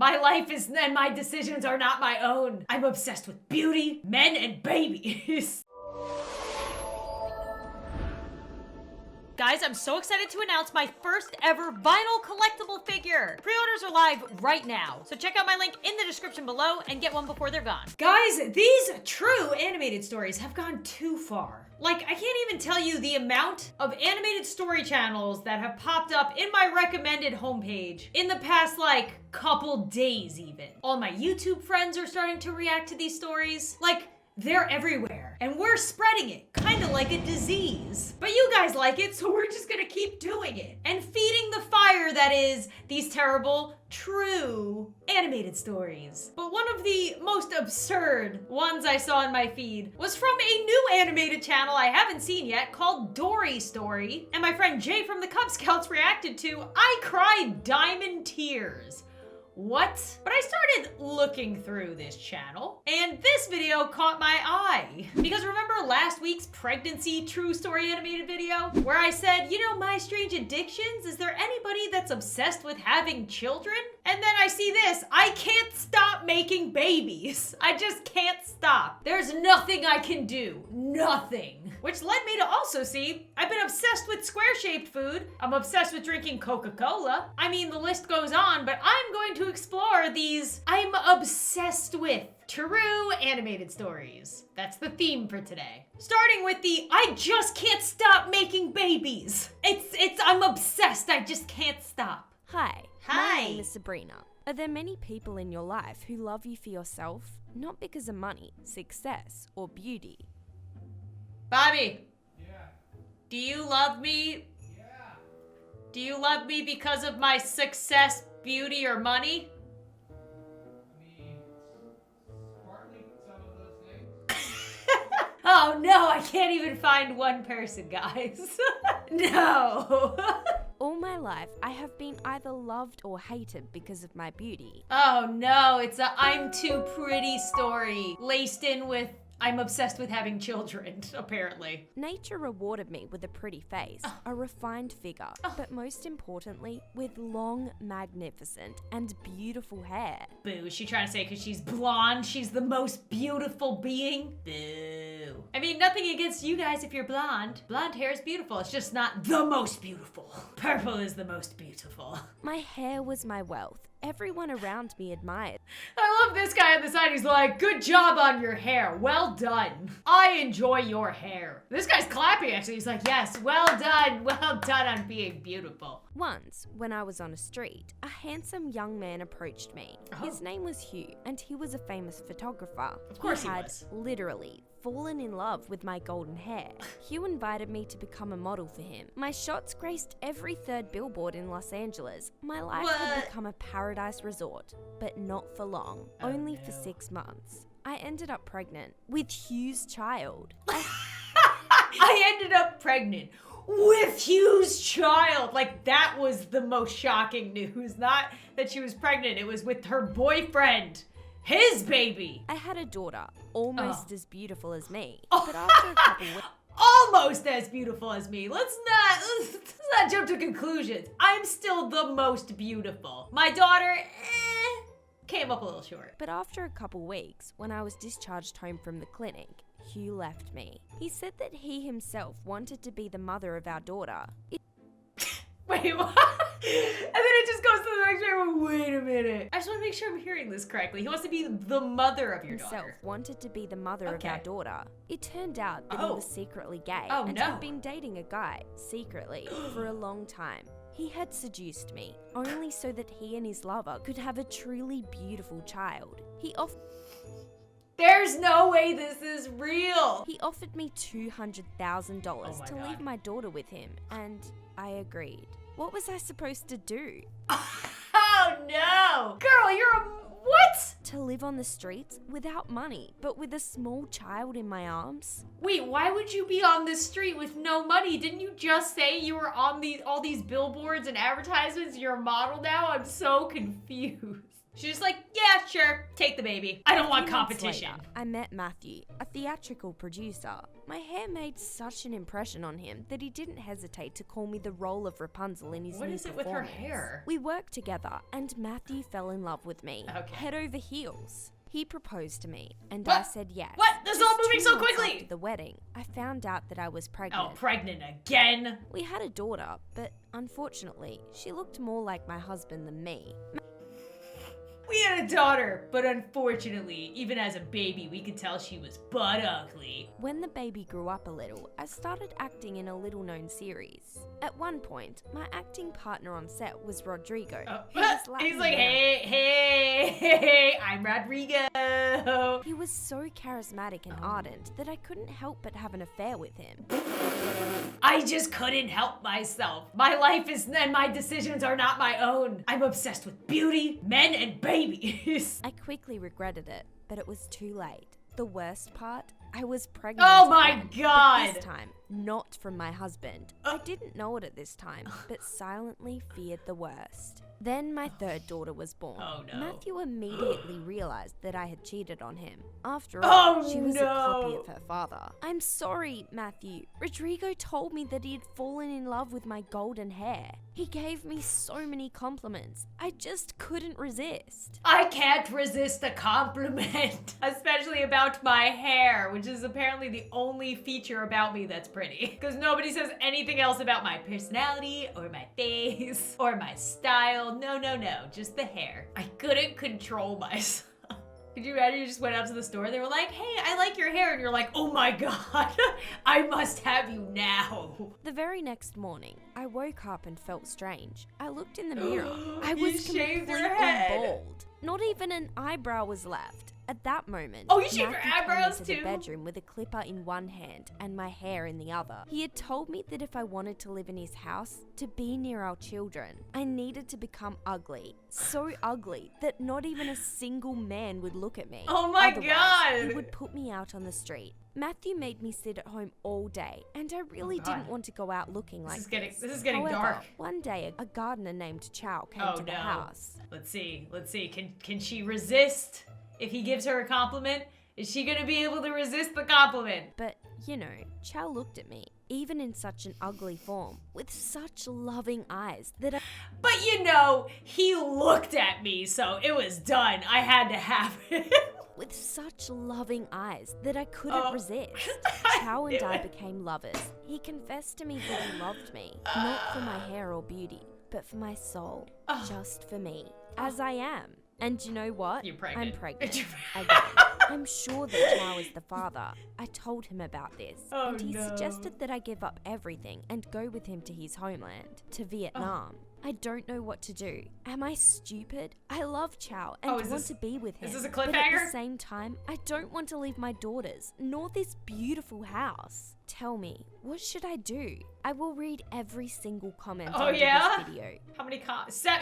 My life is and my decisions are not my own. I'm obsessed with beauty, men, and babies. Guys, I'm so excited to announce my first ever vinyl collectible figure. Pre-orders are live right now, so check out my link in the description below and get one before they're gone. Guys, these true animated stories have gone too far. Like, I can't even tell you the amount of animated story channels that have popped up in my recommended homepage in the past, like, couple days even. All my YouTube friends are starting to react to these stories. Like, they're everywhere, and we're spreading it, kind of like a disease. But you guys like it, so we're just gonna keep doing it and feeding the fire that is these terrible, true animated stories. But one of the most absurd ones I saw in my feed was from a new animated channel I haven't seen yet called Dory Story, and my friend Jay from the Cub Scouts reacted to I Cried Diamond Tears. What? But I started looking through this channel, and this video caught my eye. Because remember last week's pregnancy true story animated video? Where I said, you know, my strange addictions, is there anybody that's obsessed with having children? And then I see this, I can't stop making babies. I just can't stop. There's nothing I can do, nothing. Which led me to also see, I've been obsessed with square-shaped food. I'm obsessed with drinking Coca-Cola. I mean, the list goes on, but I'm going to explore these I'm obsessed with true animated stories. That's the theme for today. Starting with the I just can't stop making babies. I'm obsessed, I just can't stop. Hi. Hi. My name is Sabrina. Are there many people in your life who love you for yourself, not because of money, success, or beauty? Bobby. Yeah. Do you love me? Yeah. Do you love me because of my success, beauty, or money? I mean, partly some of those things. Oh no, I can't even find one person, guys. No. All my life, I have been either loved or hated because of my beauty. Oh no, it's a I'm too pretty story laced in with I'm obsessed with having children, apparently. Nature rewarded me with a pretty face, a refined figure, but most importantly, with long, magnificent, and beautiful hair. Boo, is she trying to say because she's blonde, she's the most beautiful being? Boo. I mean, nothing against you guys if you're blonde. Blonde hair is beautiful, it's just not the most beautiful. Purple is the most beautiful. My hair was my wealth. Everyone around me admired. I love this guy on the side. He's like, good job on your hair. Well done. I enjoy your hair. This guy's clapping, actually. He's like, yes, well done. Well done on being beautiful. Once, when I was on a street, a handsome young man approached me. His name was Hugh, and he was a famous photographer. Of course he had was. literally fallen in love with my golden hair. Hugh invited me to become a model for him. My shots graced every third billboard in Los Angeles. My life had become a paradise resort, but not for long, only for 6 months. I ended up pregnant with Hugh's child. I ended up pregnant with Hugh's child. Like, that was the most shocking news. Not that she was pregnant, it was with her boyfriend. His baby. I had a daughter, almost as beautiful as me, but after a couple weeks... Almost as beautiful as me. Let's not jump to conclusions. I'm still the most beautiful. My daughter, came up a little short. But after a couple weeks, when I was discharged home from the clinic, Hugh left me. He said that he himself wanted to be the mother of our daughter. Wait, what? And then it just goes to the next part. Wait a minute. I just want to make sure I'm hearing this correctly. He wants to be the mother of your daughter. Wanted to be the mother of our daughter. It turned out that he was secretly gay and had been dating a guy secretly for a long time. He had seduced me, only so that he and his lover could have a truly beautiful child. There's no way this is real. He offered me $200,000 to leave my daughter with him, and I agreed. What was I supposed to do? Oh no! Girl, you're a... What? To live on the streets without money, but with a small child in my arms? Wait, why would you be on the street with no money? Didn't you just say you were on all these billboards and advertisements? You're a model now? I'm so confused. She's just like, yeah, sure, take the baby. I don't want A few months competition. later, I met Matthew, a theatrical producer. My hair made such an impression on him that he didn't hesitate to call me the role of Rapunzel in his What new is it with her performance. hair? We worked together, and Matthew fell in love with me, Okay. head over heels. He proposed to me, and What? I said yes. What? This is all Just moving 2 so months quickly! After the wedding, I found out that I was pregnant. Oh, pregnant again? We had a daughter, but unfortunately, she looked more like my husband than me. We had a daughter, but unfortunately, even as a baby, we could tell she was butt ugly. When the baby grew up a little, I started acting in a little-known series. At one point, my acting partner on set was Rodrigo. who was Latin He's like, American. hey, I'm Rodrigo. He was so charismatic and ardent that I couldn't help but have an affair with him. I just couldn't help myself. My life is, and my decisions are not my own. I'm obsessed with beauty, men, and babies. I quickly regretted it, but it was too late. The worst part? I was pregnant. Oh my again, but God. this time, not from my husband. I didn't know it at this time, but silently feared the worst. Then my third daughter was born. Oh, no. Matthew immediately realized that I had cheated on him. After all, Oh, she was a copy no. of her father. I'm sorry, Matthew. Rodrigo told me that he had fallen in love with my golden hair. He gave me so many compliments. I just couldn't resist. I can't resist a compliment, especially about my hair, which is apparently the only feature about me that's pretty. Because nobody says anything else about my personality or my face or my style. No, just the hair. I couldn't control myself. Could you imagine you just went out to the store, they were like, hey, I like your hair, and you're like, oh my God, I must have you now. The very next morning, I woke up and felt strange. I looked in the mirror. I You was shaved your completely head. bald. Not even an eyebrow was left. At that moment, Oh, you shaved your Matthew came eyebrows into the too? bedroom with a clipper in one hand and my hair in the other. He had told me that if I wanted to live in his house, to be near our children, I needed to become ugly. So ugly that not even a single man would look at me. Oh my Otherwise, God. He would put me out on the street. Matthew made me sit at home all day, and I really God. didn't want to go out looking like This is getting However, dark. one day, a gardener named Chow came Oh to the no. house. Let's see. Can she resist? If he gives her a compliment, is she gonna be able to resist the compliment? But, you know, Chow looked at me, even in such an ugly form, with such loving eyes that I... But you know, he looked at me, so it was done. I had to have it. With such loving eyes that I couldn't Oh. resist. I Chow and knew I it. became lovers. He confessed to me that he loved me, not for my hair or beauty, but for my soul, just for me, as I am. And you know what? You're pregnant. I'm pregnant. You're Again. I'm sure that Chow is the father. I told him about this, Oh, and he no. suggested that I give up everything and go with him to his homeland, to Vietnam. I don't know what to do. Am I stupid? I love Chow and Oh, is want this- to be with him. is this a But at cliffhanger? the same time, I don't want to leave my daughters, nor this beautiful house. Tell me, what should I do? I will read every single comment Oh, under yeah? this video. How many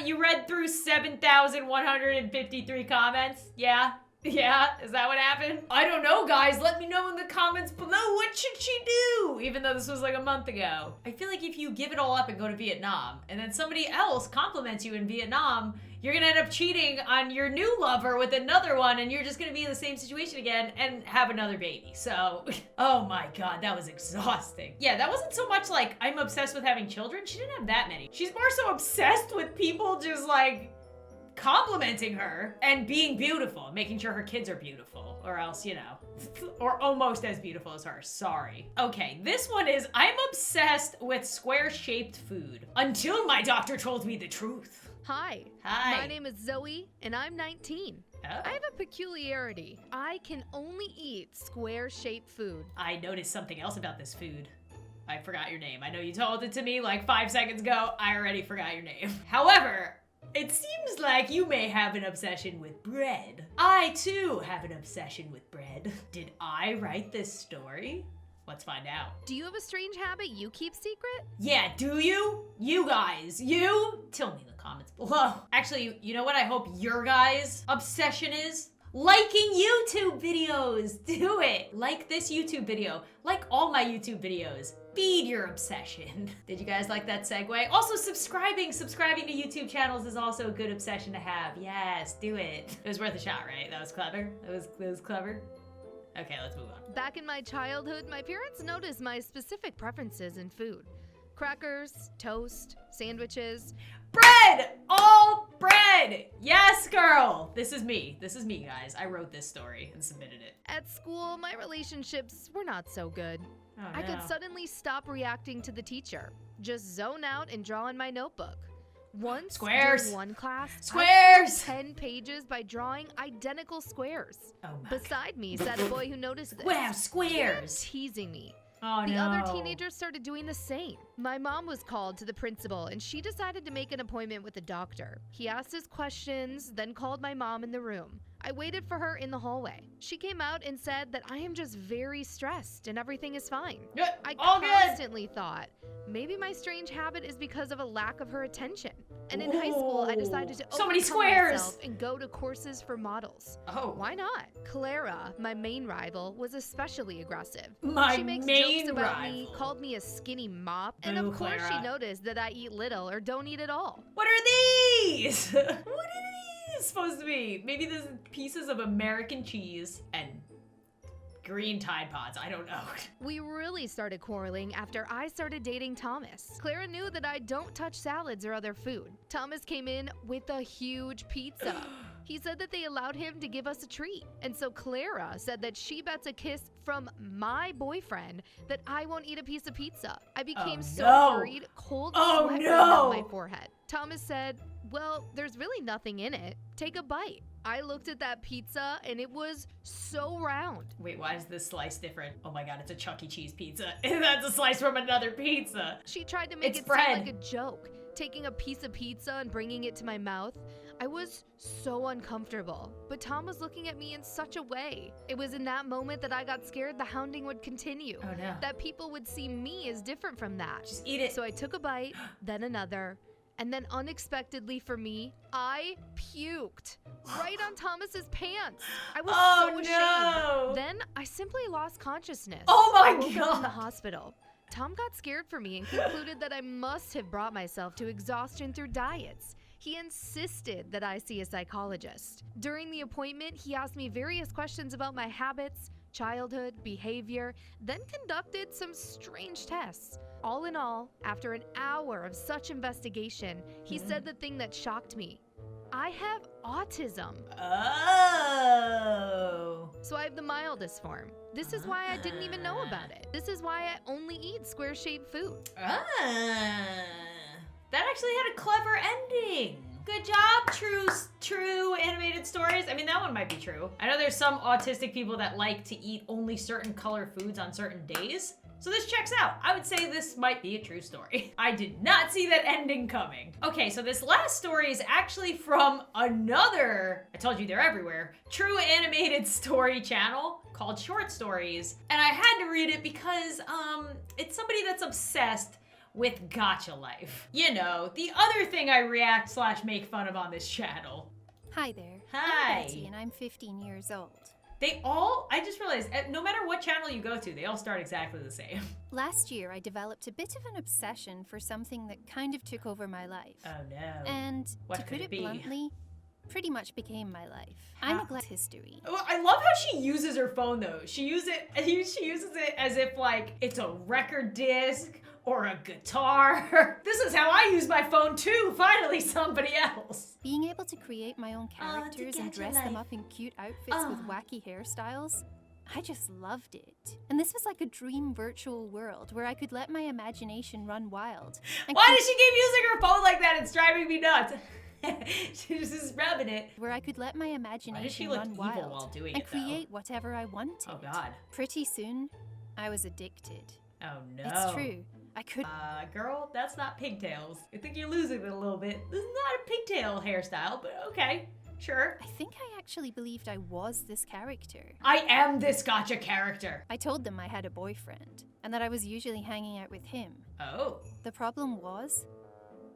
you read through 7,153 comments? Yeah? Yeah? Is that what happened? I don't know, guys. Let me know in the comments below. What should she do? Even though this was like a month ago. I feel like if you give it all up and go to Vietnam, and then somebody else compliments you in Vietnam, you're gonna end up cheating on your new lover with another one, and you're just gonna be in the same situation again and have another baby. So, oh my God, that was exhausting. Yeah, that wasn't so much like, I'm obsessed with having children. She didn't have that many. She's more so obsessed with people just like complimenting her and being beautiful, making sure her kids are beautiful, or else, you know, or almost as beautiful as her. Sorry. Okay, this one is, I'm obsessed with square-shaped food until my doctor told me the truth. Hi. Hi. My name is Zoe, and I'm 19. Oh. I have a peculiarity. I can only eat square-shaped food. I noticed something else about this food. I forgot your name. I know you told it to me like 5 seconds ago. I already forgot your name. However, it seems like you may have an obsession with bread. I too have an obsession with bread. Did I write this story? Let's find out. Do you have a strange habit you keep secret? Yeah, do you? You guys, you? Tell me in the comments below. Actually, you know what I hope your guys' obsession is? Liking YouTube videos. Do it. Like this YouTube video. Like all my YouTube videos. feed your obsession. Did you guys like that segue? Also, subscribing to YouTube channels is also a good obsession to have. Yes, do it. It was worth a shot, right? That was clever. That was clever. Okay, let's move on. Back in my childhood, my parents noticed my specific preferences in food. Crackers, toast, sandwiches. Bread! All bread! Yes, girl! This is me, guys. I wrote this story and submitted it. At school, my relationships were not so good. Oh, I could no. suddenly stop reacting to the teacher, just zone out and draw in my notebook. Once, Squares. during one class, Squares! I filled 10 pages by drawing identical squares. Oh my God. Beside me sat a boy who noticed this. Wow, squares! Teasing me. Oh The no. other teenagers started doing the same. My mom was called to the principal and she decided to make an appointment with the doctor. He asked us questions, then called my mom in the room. I waited for her in the hallway. She came out and said that I am just very stressed and everything is fine. Yeah, I all good. constantly thought, maybe my strange habit is because of a lack of her attention. And in high school, I decided to So many overcome squares. myself and go to courses for models. Oh. Why not? Clara, my main rival, was especially aggressive. My She makes main jokes about me, rival. called me a skinny mop, and Boo, of course Clara. she noticed that I eat little or don't eat at all. What are these? What are these supposed to be? Maybe there's pieces of American cheese and green Tide Pods. I don't know. We really started quarreling after I started dating Thomas. Clara knew that I don't touch salads or other food. Thomas came in with a huge pizza. He said that they allowed him to give us a treat. And so Clara said that she bets a kiss from my boyfriend that I won't eat a piece of pizza. I became Oh, so no. worried, cold Oh, sweat ran no. down my forehead. Thomas said, well, there's really nothing in it. Take a bite. I looked at that pizza and it was so round. Wait, why is this slice different? Oh my God, it's a Chuck E. Cheese pizza. That's a slice from another pizza. She tried to make It's it bread. sound like a joke, taking a piece of pizza and bringing it to my mouth. I was so uncomfortable, but Tom was looking at me in such a way. It was in that moment that I got scared the hounding would continue, Oh no. that people would see me as different from that. Just eat it. So I took a bite, then another, and then unexpectedly for me, I puked right on Thomas's pants. I was Oh, so ashamed. no. Then I simply lost consciousness. Oh my I woke up in the God. hospital. Tom got scared for me and concluded that I must have brought myself to exhaustion through diets. He insisted that I see a psychologist. During the appointment, he asked me various questions about my habits, childhood, behavior, then conducted some strange tests. All in all, after an hour of such investigation, he said the thing that shocked me. I have autism. Oh. So I have the mildest form. This is why I didn't even know about it. This is why I only eat square-shaped food. Ah. That actually had a clever ending. Good job, true animated stories. I mean, that one might be true. I know there's some autistic people that like to eat only certain color foods on certain days. So this checks out. I would say this might be a true story. I did not see that ending coming. Okay, so this last story is actually from another, I told you they're everywhere, true animated story channel called Short Stories. And I had to read it because it's somebody that's obsessed with gacha life. You know, the other thing I react / make fun of on this channel. Hi there. Hi. I'm Betty and I'm 15 years old. They all, I just realized, no matter what channel you go to, they all start exactly the same. Last year, I developed a bit of an obsession for something that kind of took over my life. Oh no. And What to could put it it be? bluntly, pretty much became my life. How? I neglect history. Well, I love how she uses her phone though. She uses it as if like it's a record disc or a guitar. This is how I use my phone too. Finally, somebody else. Being able to create my own characters and gacha dress them life. up in cute outfits with wacky hairstyles, I just loved it. And this was like a dream virtual world where I could let my imagination run wild. And Why does she keep using her phone like that? It's driving me nuts. She's just rubbing it. where I could let my imagination look run evil wild while doing and it, though? create whatever I wanted. Oh God. Pretty soon, I was addicted. Oh no. It's true. I could Girl, that's not pigtails. I think you're losing it a little bit. This is not a pigtail hairstyle, but okay. Sure. I think I actually believed I was this character. I am this gotcha character. I told them I had a boyfriend and that I was usually hanging out with him. Oh. The problem was,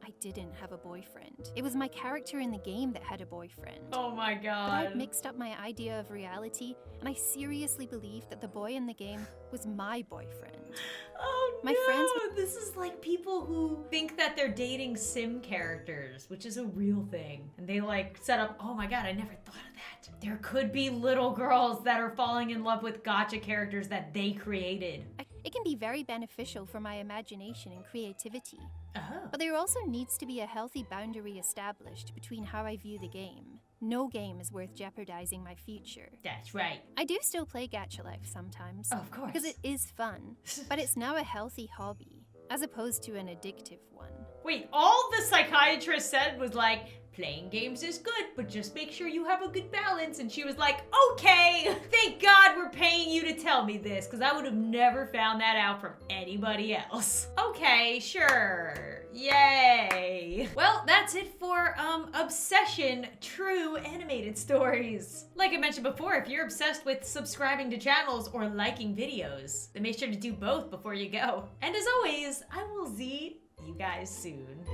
I didn't have a boyfriend. It was my character in the game that had a boyfriend. Oh my But I'd god. mixed up my idea of reality, and I seriously believed that the boy in the game was my boyfriend. Oh My no! friends- This is like people who think that they're dating sim characters, which is a real thing. And they like set up, oh my god, I never thought of that. There could be little girls that are falling in love with gacha characters that they created. It can be very beneficial for my imagination and creativity. Oh. But there also needs to be a healthy boundary established between how I view the game. No game is worth jeopardizing my future. That's right. I do still play Gacha Life sometimes. Of course. Because it is fun, but it's now a healthy hobby, as opposed to an addictive one. Wait, all the psychiatrist said was like, playing games is good, but just make sure you have a good balance. And she was like, okay, thank God we're paying you to tell me this, because I would have never found that out from anybody else. Okay, sure. Yay. Well, that's it for Obsession True Animated Stories. Like I mentioned before, if you're obsessed with subscribing to channels or liking videos, then make sure to do both before you go. And as always, I will see you guys soon.